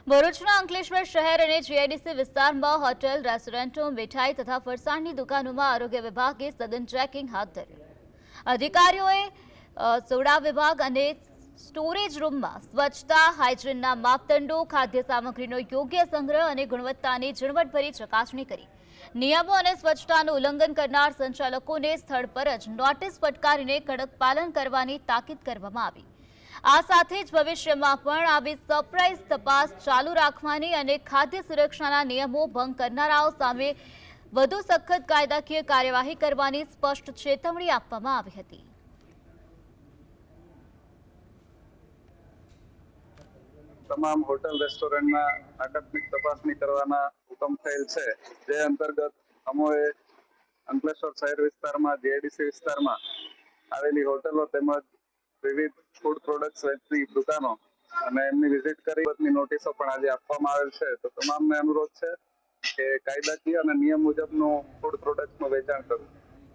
ભરૂચના અંકલેશ્વર શહેર અને જીઆઈડીસી વિસ્તારમાં હોટેલ, રેસ્ટોરન્ટો, મીઠાઈ તથા ફરસાણની દુકાનોમાં આરોગ્ય વિભાગે સઘન ચેકિંગ હાથ ધર્યું। અધિકારીઓએ સોડા વિભાગ અને સ્ટોરેજ રૂમમાં સ્વચ્છતા, હાઇજીનના માપદંડો, ખાદ્ય સામગ્રીનો યોગ્ય સંગ્રહ અને ગુણવત્તાની ઝીણવટભરી ચકાસણી કરી। નિયમો અને સ્વચ્છતાનું ઉલ્લંઘન કરનાર સંચાલકોને સ્થળ પર જ નોટિસ ફટકારીને કડક પાલન કરવાની તાકીદ કરવામાં આવી। આ સાથે જ ભવિષ્યમાં પણ આવી સરપ્રાઇઝ તપાસ ચાલુ રાખવાની અને ખાદ્ય સુરક્ષાના નિયમો ભંગ કરનારાઓ સામે વધુ સખત કાયદાકીય કાર્યવાહી કરવાની સ્પષ્ટ ચેતવણી આપવામાં આવી હતી। તમામ હોટલ રેસ્ટોરન્ટના આકસ્મિક તપાસણી કરવાના હુકમ થયેલ છે, જે અંતર્ગત અમોએ અંકલેશ્વર શહેર વિસ્તારમાં જીઆઈડીસી વિસ્તારમાં આવેલી હોટલો તેમજ વિવિધ ફૂડ પ્રોડક્ટ્સ વેચતી દુકાનો અને એમની વિઝિટ કરી નોટિસો પણ આજે આપવામાં આવેલ છે। તો તમામને અનુરોધ છે કે કાયદાકીય અને નિયમ મુજબનું ફૂડ પ્રોડક્ટ્સનું વેચાણ કરવું।